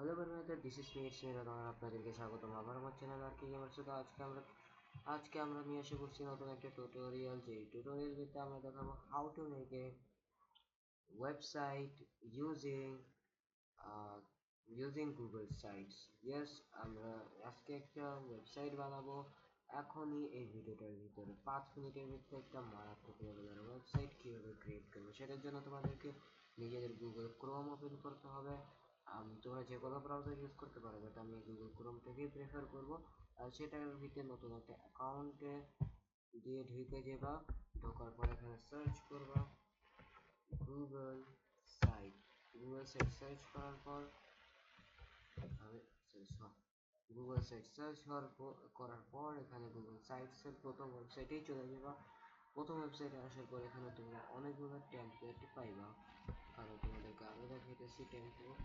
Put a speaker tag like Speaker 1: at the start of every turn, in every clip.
Speaker 1: Hello বন্ধুরা, this is me it's আপনাদেরকে স্বাগতম আবার আমার চ্যানেল আর কি গেমার সাথে। আজকে আমরা নিয়ে এসে করছি নতুন একটা টিউটোরিয়াল। যে টিউটোরিয়াল ভিতরে আমরা দেখাবো how to make A website using Google sites. Yes, আমরা আজকে একটা ওয়েবসাইট বানাবো এখনই। এই ভিডিওটার ভিতরে 5 মিনিটের ভিতরে একটা মারাত্মক লেভেলের ওয়েবসাইট কীভাবে ক্রিয়েট করবো সেটার জন্য তোমাদেরকে নিজেদের গুগল ক্রোম ওপেন করতে হবে। তোমরা যে কোনো ব্রাউজার ইউজ করতে পারো, বাট আমি গুগল ক্রোম থেকেই প্রেফার করবো। আর সেটার ভিতরে নতুন একটা অ্যাকাউন্টে দিয়ে ঢুকে যাবা। ঢোকার পর এখানে সার্চ করবা Google site. Google site search করার পর গুগল সাইট সার্চ করার পর এখানে গুগল সাইটসের প্রথম ওয়েবসাইটেই চলে যাবা। প্রথম ওয়েবসাইটে আসার পর এখানে তোমরা অনেকগুলো টেমপ্লেট পাইবা। কারণ তোমাদেরকে আগে দেখাইতেছি টেমপ্লেট।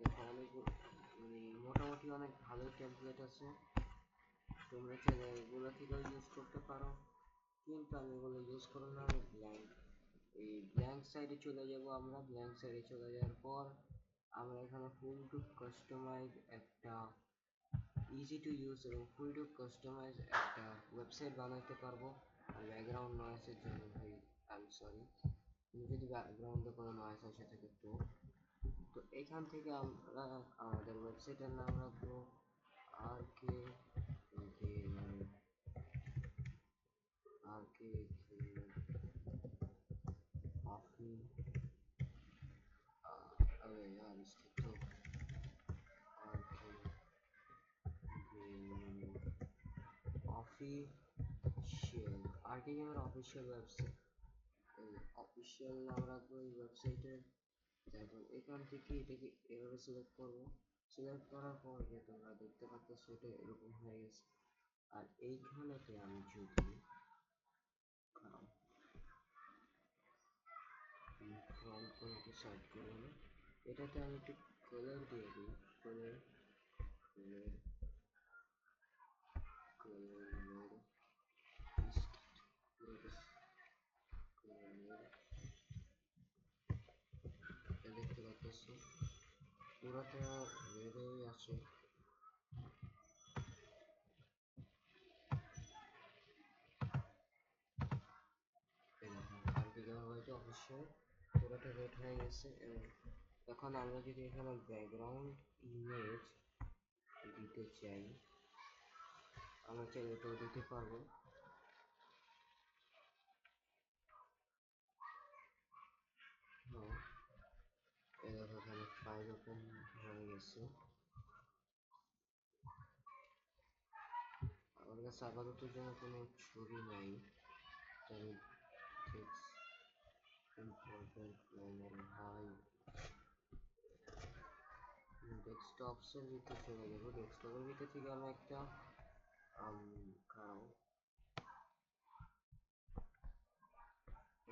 Speaker 1: দেখো অনেকগুলো, মানে মোটামুটি অনেক ভালো টেমপ্লেট আছে, তোমরা চাইলে এগুলো থেকেও ইউজ করতে পারো, কিন্তু আমি এগুলো ইউজ করব না। আমি ব্ল্যাঙ্ক সাইডে চলে যাব। আমরা ব্ল্যাঙ্ক সাইডে চলে যাওয়ার পর আমরা এখানে ফুল টু কাস্টমাইজ একটা ইজি টু ইউজ এবং ফুল টু কাস্টমাইজ একটা ওয়েবসাইট বানাতে পারবো। আর ব্যাকগ্রাউন্ড নয়েসের জন্য ভাই আই সরি, যদি ব্যাকগ্রাউন্ডে কোনো নয়েস আসে থাকে তো এখান থেকে আমরা আমাদের ওয়েবসাইটের নাম রাখবো আর কে অফি अबे यार इसको तो অফিসিয়াল আরকে গেমের অফিসিয়াল ওয়েবসাইট, অফিসিয়াল নাম রাখবো এই ওয়েবসাইটের। তারপর এখান থেকে এটাকে এভাবে সিলেক্ট করবো। সিলেক্ট করার পর যে তোমরা দেখতে পাচ্ছ সেটা এরকম হয়ে গেছে। আর এইখানেতে আমি যদি ফ্রন্ট কোনটা সাইড করবো না, এটাতে আমি একটু কালার দিয়ে দিই। কালার কালার কালার দেখতে পাচ্ছ পুরোটা রেডে আছে। হয়তো অবশ্যই পুরোটা রেড হয়ে গেছে। এবং এখন আমরা যদি এখানে ব্যাকগ্রাউন্ড ইমেজ দিতে চাই, আমরা চাইলে এটাও দিতে পারবো। এরকম এখানে ফাইল ওপেন হয়ে গেছে। আমার কাছে আপাতত জন্য কোনো ছবি নাই, তাই ইম্পর্টেন্ট মনে হয়। ডেস্কটপসের ভিতরে চলে যাবো। ডেস্কটপের ভিতর থেকে আমি একটা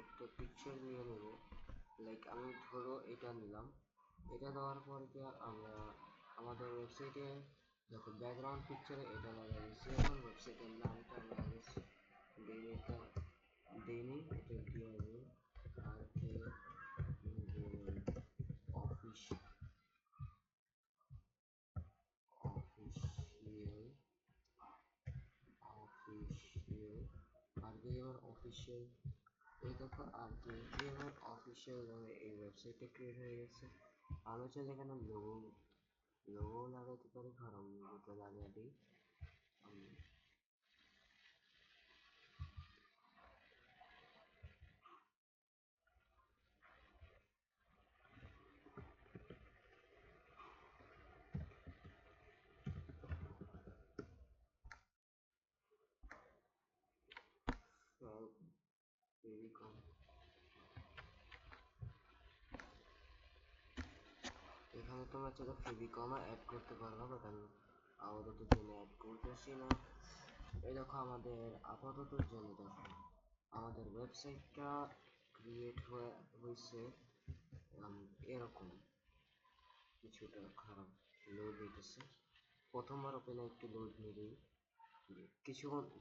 Speaker 1: একটা পিকচার নিয়ে নেব। লাইক আমি ধরো এটা নিলাম। এটা দেওয়ার পর আমরা আমাদের ওয়েবসাইটে দেখো ব্যাকগ্রাউন্ড পিকচারে এটা লাগাই দিচ্ছি। এখন ওয়েবসাইটের নামটা আমরা আগে দিইনি, এটা দিয়ে দেবো আর কে অফিসিয়াল অফিসিয়াল অফিসিয়াল আর কে এবার অফিসিয়াল। এই দেখো আর কে এবার অফিসিয়াল ভাবে এই ওয়েবসাইটটা ক্রিয়েট হয়ে গেছে। আমি চাইলে এখানে লোগো লাগাতে পারি। কারণ লোগোটা লাগিয়ে দিই। খুবই কম। এখানে তোমরা চাইলে ফেভিকমও অ্যাড করতে পারো, বাট আমি আপাতত জন্য অ্যাড করতেছি না। এই দেখো আমাদের আপাতত জন্য দেখো আমাদের ওয়েবসাইটটা ক্রিয়েট হয়েছে এরকম কিছুটা খারাপ লোড নিতেছে। প্রথমবার ওপেনে একটু লোড নিলেই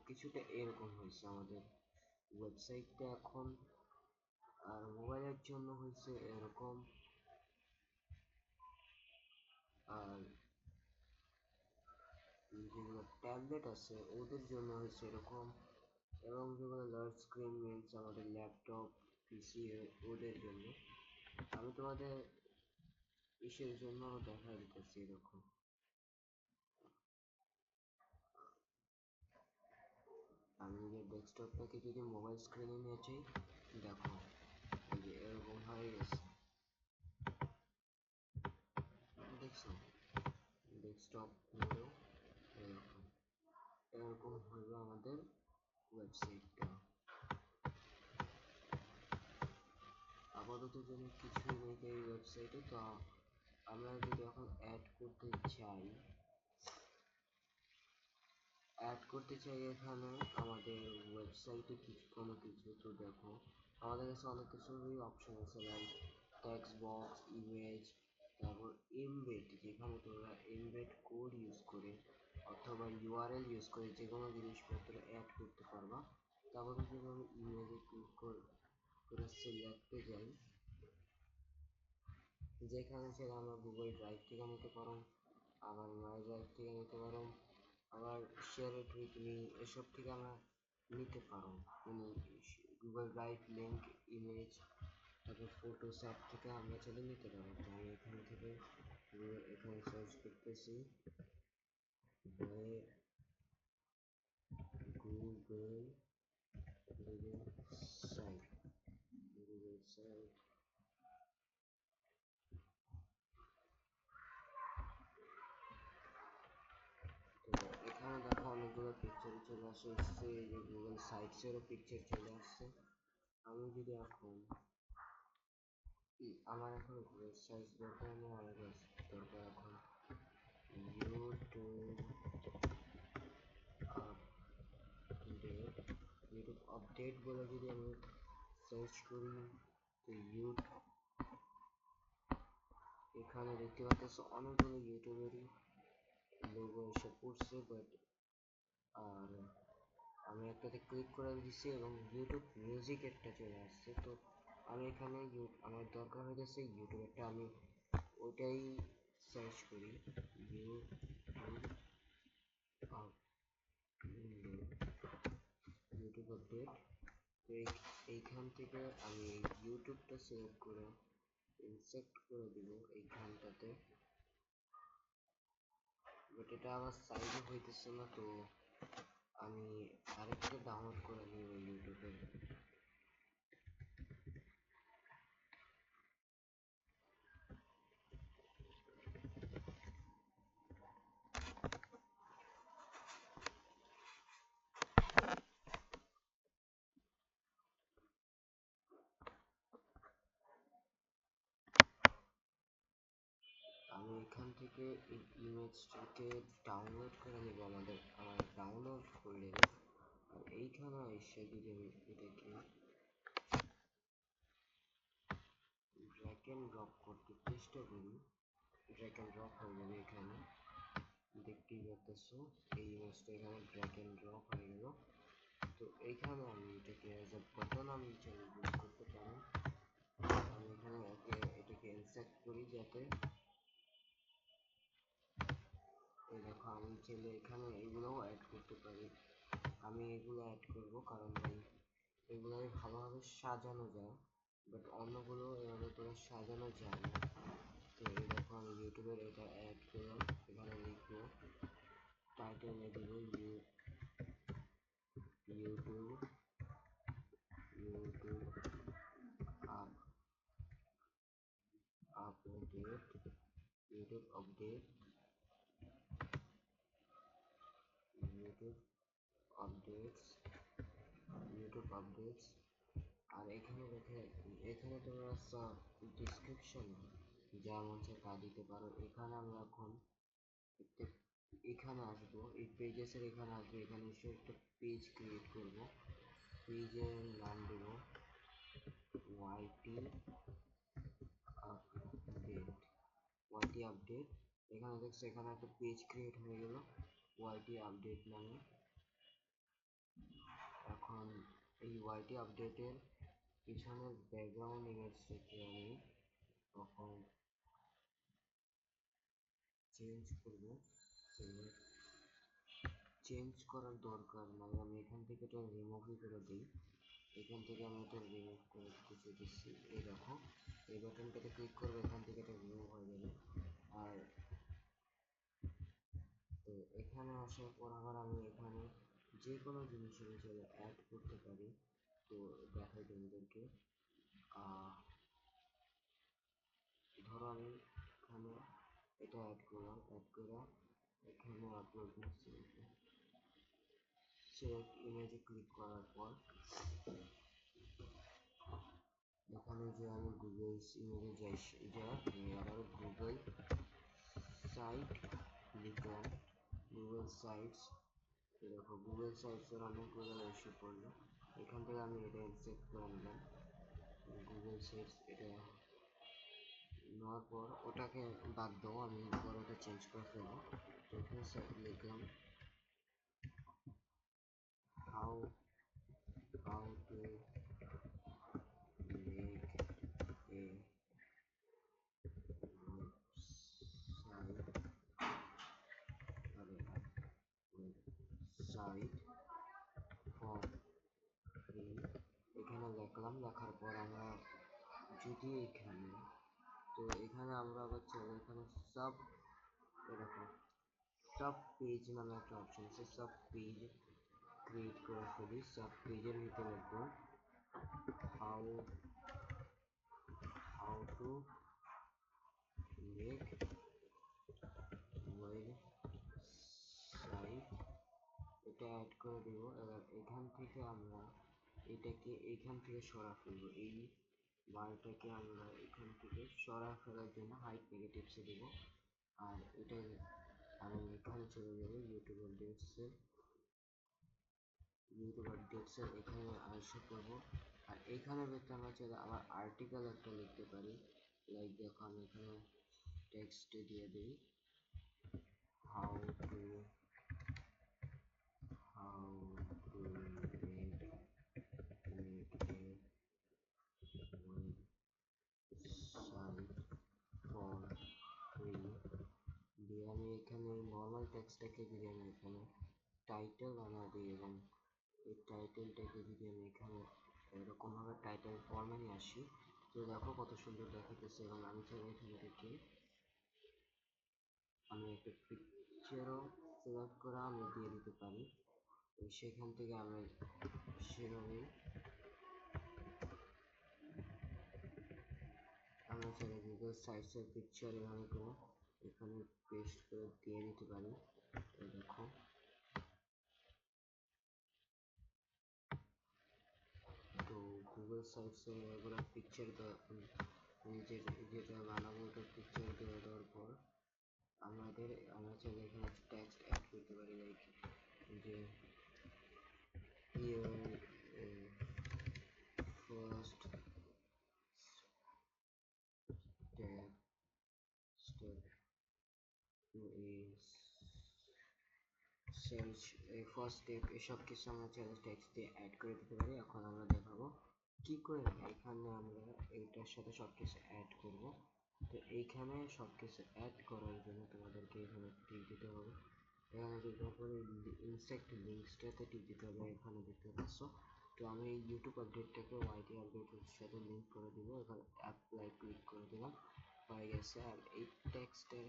Speaker 1: কিছুটা এরকম হয়েছে আমাদের ওয়েবসাইটটা এখন। আর মোবাইলের জন্য হয়েছে এরকম। যেগুলো ট্যাবলেট আছে ওদের জন্য হচ্ছে এরকম, এবং যেগুলো লার্জ স্ক্রিন মিনস আমাদের ল্যাপটপ পিসি ওদের জন্য। আমি তোমাদের ইসের জন্য দেখা দিতেছি এরকম। আমি নিজের ডেস্কটপটাকে যদি মোবাইল স্ক্রিনে নিয়ে যাই, দেখো এই যে এরকম হয়ে গেছে, দেখছো ডেস্কটপ মোডেও এরকম এরকম হলো আমাদের ওয়েবসাইটটা। আপাতত জন্য কিছুই নেই এই ওয়েবসাইটে, তো আমরা যদি এখন অ্যাড করতে চাই এখানে আমাদের ওয়েবসাইটে কোনো কিছু, তো দেখো আমাদের কাছে অনেক কিছুরই অপশন আছে, লাইক টেক্সট বক্স, ইমেজ, তারপর এমবেড, যেখানে তোমরা এমবেড কোড ইউজ করে অথবা ইউআরএল ইউজ করে যে কোনো জিনিসপত্র অ্যাড করতে পারবা। তারপর যদি আমি ইমেজে ক্লিক করে সিলেক্টে যাই, যেখানে সেটা আমরা গুগল ড্রাইভ থেকে নিতে পারো, আবার মাই ড্রাইভ থেকে নিতে পারো, আবার শেয়ার ইট উইথ মি এসব থেকে আমরা নিতে পারো, মানে গুগল ড্রাইভ লিঙ্ক, ইমেজ, তারপর ফটোস অ্যাপ থেকে আমরা চাইলে নিতে পারো। তো আমি এখান থেকে এখানে সার্চ করতেছি Google Google site, Google site. তো এখানে দেখো অনেকগুলো পিকচার চলে আসছে, এই যে গুগল সাইটসেরও পিকচার চলে আসছে। আমি যদি এখন আমার এখন গুগল সাইট দরকার নেই, আমার দরকার এখন ইউটিউব আপডেট। ইউটিউব আপডেট বলে যদি আমি সার্চ করি, তো এখানে দেখতে পাচ্ছ অনেকগুলো ইউটিউবেরই লোগো এসে পড়ছে, বাট আর আমি একটাতে ক্লিক করে দিচ্ছি এবং ইউটিউব মিউজিক একটা চলে আসছে। তো আমি এখানে আমার দরকার হয়ে যাচ্ছে ইউটিউবেরটা, আমি ওইটাই সার্চ করি, ইউটিউব আপডেট। তো এইখান থেকে আমি ইউটিউবটা সিলেক্ট করে ইনসেক্ট করে দিব এইখানটাতে, বাট এটা আমার সাইজে হইতেছে না, তো আমি আরেকটা ডাউনলোড করে নিব ইউটিউবে। আমি এখান থেকে এই ইমেজটাকে ডাউনলোড করে নেব আমার ডাউনলোড ফোল্ডারে। আর এইখানে এসে যদি আমি এটাকে ড্র্যাগ এন্ড ড্রপ করতে চেষ্টা করি, ড্র্যাগ এন্ড ড্রপ হয়ে যাবে। এখানে দেখতেই পাচ্ছ এই ইমেজটা এখানে ড্র্যাগ এন্ড ড্রপ হয়ে গেল। তো এইখানে আমি এটাকে অ্যাজ এ বাটন আমি চাইলে ইউজ করতে পারি। আমি এখানে এটাকে ইনসার্ট করি, যাতে এই দেখো আমি চাইলে এখানে এগুলোও অ্যাড করতে পারি। আমি এগুলো অ্যাড করব কারণ এগুলোই ভালোভাবে সাজানো যায়, বাট অন্যগুলো এভাবে করে সাজানো যায় না। তো এই দেখো আমি ইউটিউবের এটা অ্যাড করলাম, এখানে লিখবো টাইটেলে দিব YouTube YouTube update, YouTube update, YouTube updates, YouTube updates. আর এখানে দেখে এখানে তোমরা ডিসক্রিপশন যা মন চায় তা দিতে পারো। এখানে আমরা এখন এখানে আসবো, এই পেজেসের এখানে আসবো, এখানে এসে একটা পেজ ক্রিয়েট করব। পেজের নাম দেব ওয়াইটি আপডেট, ওয়াইটি আপডেট। এখানে দেখছো এখানে একটা পেজ ক্রিয়েট হয়ে গেল ওয়াইটি আপডেট নামে। এখন এই ওয়াইটি আপডেটের পিছনের ব্যাকগ্রাউন্ড ইমেজটাকে আমি তখন চেঞ্জ করব। চেঞ্জ করার দরকার নাই, আমি এখান থেকে এটা রিমুভই করে দিই। এখান থেকে আমি এটা রিমুভ করে দিতে দিচ্ছি, এই দেখো এই বাটনটাতে ক্লিক করবো, এখান থেকে এটা রিমুভ হয়ে যাবে। আর তো এখানে আসার পর আবার আমি এখানে যে কোনো জিনিস আমি চাইলে অ্যাড করতে পারি। তো দেখাই তোমাদেরকে, ধরো আমি এখানে এটা অ্যাড করলাম, অ্যাড করে এখানে আপলোড দিচ্ছি। সেভ ইমেজে ক্লিক করার পর এখানে যে আমি গুগল ইমেজে যাই, আবার গুগল সাইট লিখলাম, গুগল সাইটস। দেখো গুগল সাইটসের অনেকগুলো ইস্যু করলো, এখান থেকে আমি এটা ইনসেক্ট করে নিলাম গুগল সাইটস। এটা নেওয়ার পর ওটাকে বাদ দাও, আমি পর ওটা চেঞ্জ করে ফেলবো। তো এখানে লিখলাম how how to make a site for free, এখানে লিখলাম। লেখার পর আমরা যদি এখানে, তো এখানে আমরা আবার চলে এখানে সাব, এরকম সাব পেজ নামে একটা অপশন আছে, সাব পেজ ক্রিয়েট করে ফেলি। সাব পেজের ভিতরে লিখবো how how to make website, এটা অ্যাড করে দেব। এবার এখান থেকে আমরা এটাকে এখান থেকে সরা ফেলবো, এই বারটাকে আমরা এখান থেকে সরা ফেলার জন্য হাইট নেগেটিভসে দেব। আর এটা আমি এখানে চলে যাবো ইউটিউব আপডেটসে এখানে আইসা করবো। আর এখানে দেখতে আমরা চাইলে আবার আর্টিকেল একটা লিখতে পারি, লাইক দেখো আমি এখানে টেক্সট দিয়ে দিই how to make site for free দিয়ে আমি এখানে নর্মাল টেক্সটটাকে যদি আমি এখানে টাইটেল বানিয়ে দিই, এবং এই টাইটেলটাকে যদি আমি এখানে এরকমভাবে টাইটেল ফর্মে নিয়ে আসি, তো দেখো কত সুন্দর দেখাতেছে। এবং আমি চাইলে এখান থেকে আমি একটা পিকচারও সিলেক্ট করে আমি দিয়ে দিতে পারি, সেখান থেকে আমি সেভাবেই আমরা চাইলে গুগল সাইটসের পিকচার এভাবে করে এখানে পেস্ট করে দিয়ে দিতে পারি। দেখো তো গুগল সাইটসে এগুলো পিকচার যেটা বানাবো ওটা পিকচার দেওয়ার পর আমরা চাইলে এখানে টেক্সট অ্যাড করতে পারি, লাইক যে your first step to a sales, first step, এসব কিছু আমরা চাইলে টেক্সট দিয়ে অ্যাড করে দিতে পারি। এখন আমরা দেখাবো কি করে এখানে আমরা এইটার সাথে সব কিছু অ্যাড করব। তো এইখানে সব কিছু অ্যাড করার জন্য তোমাদেরকে এখানে টিপ দিতে হবে, এখানে তারপরে ইনসেক্ট লিঙ্কসটাতে টিপ দিতে হবে, এখানে দেখতে পাচ্ছ। তো আমি এই ইউটিউব আপডেটটাকে ওয়াইটি আপডেটের সাথে লিঙ্ক করে দিব, এখানে অ্যাপ্লাই ক্লিক করে দিলাম, হয়ে গেছে। আর এই টেক্সটের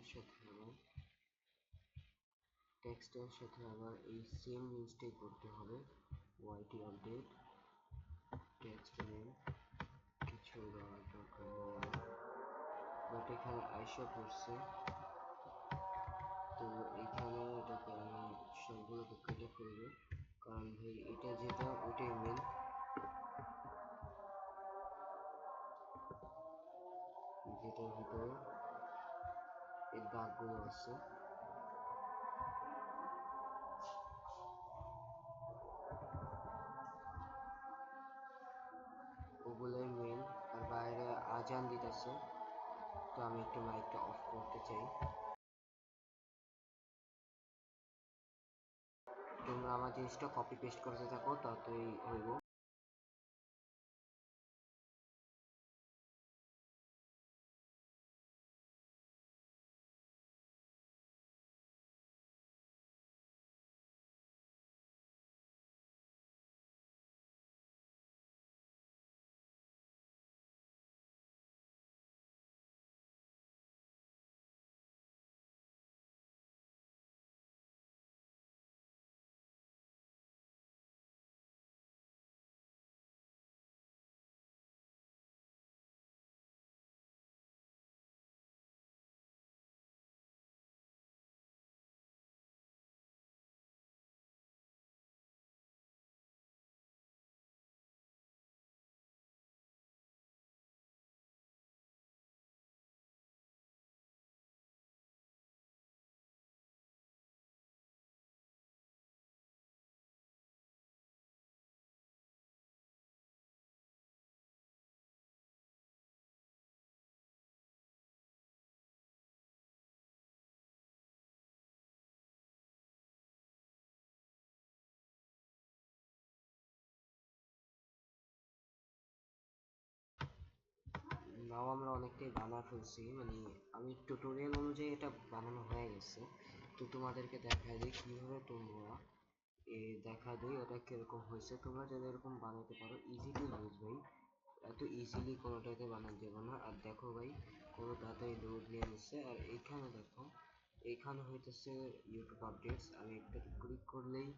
Speaker 1: সাথে আবার এই সেম জিনিসটাই করতে হবে, ওয়াইটি আপডেট টেক্সট নেম কিছু দেওয়ার দরকার নেই, বাট এখানে আইসা পড়ছে। তো এখানে এটাকে আমি সবগুলোকে কেটে ফেলবো, কারণ ভাই এটা যেটা ওটাই মেন। যেটার ভিতরে এই দাগগুলো আছে ওগুলোই মেন। আর বাইরে আজান দিতেছে, তো আমি একটু মাইকটা অফ করতে চাই। তোমরা আমার জিনিসটা কপি পেস্ট করতে থাকো, ততই হইব। নাও আমরা অনেকটাই বানা ফেলছি, মানে আমি টিউটোরিয়াল অনুযায়ী এটা বানানো হয়ে গেছে। তো তোমাদেরকে দেখা দিই কিভাবে তোমরা দেখা দিই ওটা কিরকম হয়েছে। তোমরা যদি এরকম বানাতে পারো ইজিলি ইউজ ভাই, এত ইজিলি কোনোটাতে বানানো যাবে না। আর দেখো ভাই কোনো তাড়াতাড়ি লোড নিয়ে নিচ্ছে। আর এইখানে দেখো, এইখানে হইতেছে ইউটিউব আপডেটস, আমি একটা ক্লিক করলেই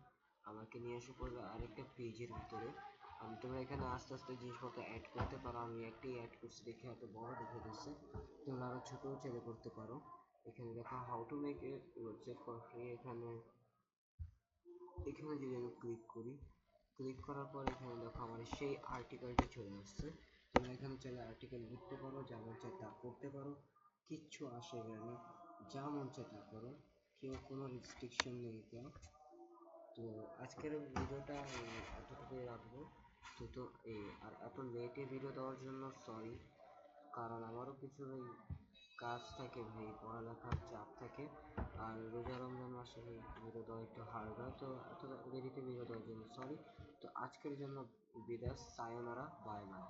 Speaker 1: আমাকে নিয়ে এসে পড়বে আরেকটা পেজের ভিতরে। আমি তোমরা এখানে আস্তে আস্তে জিনিসপত্র অ্যাড করতে পারো, আমি একটাই অ্যাড করছি দেখে এত বড় দেখে দিচ্ছে, তোমরা আরো ছোটও চাইলে করতে পারো। এখানে দেখো how to make A website for free, এখানে এখানে যদি আমি ক্লিক করি, ক্লিক করার পর এখানে দেখো আমার সেই আর্টিকেলটা চলে আসছে। তোমরা এখানে চাইলে আর্টিকেল লিখতে পারো, যা মন চায় তা করতে পারো, কিচ্ছু আসে যায় না, যা মন চায় তা করো, কেউ কোনো রেস্ট্রিকশন নেই কেউ। তো আজকের ভিডিওটা এতটুকুই রাখবো। তো আর এত লেটে ভিডিও দেওয়ার জন্য সরি, কারণ আমারও কিছু ওই কাজ থাকে ভাই, পড়ালেখার চাপ থাকে। আর রোজা রমজান মাসে ভিডিও দেওয়া একটু হার্ড হয়, তো এত দেরিতে ভিডিও দেওয়ার জন্য সরি। তো আজকের জন্য বিদায়, সায়োনারা, বাই বাই।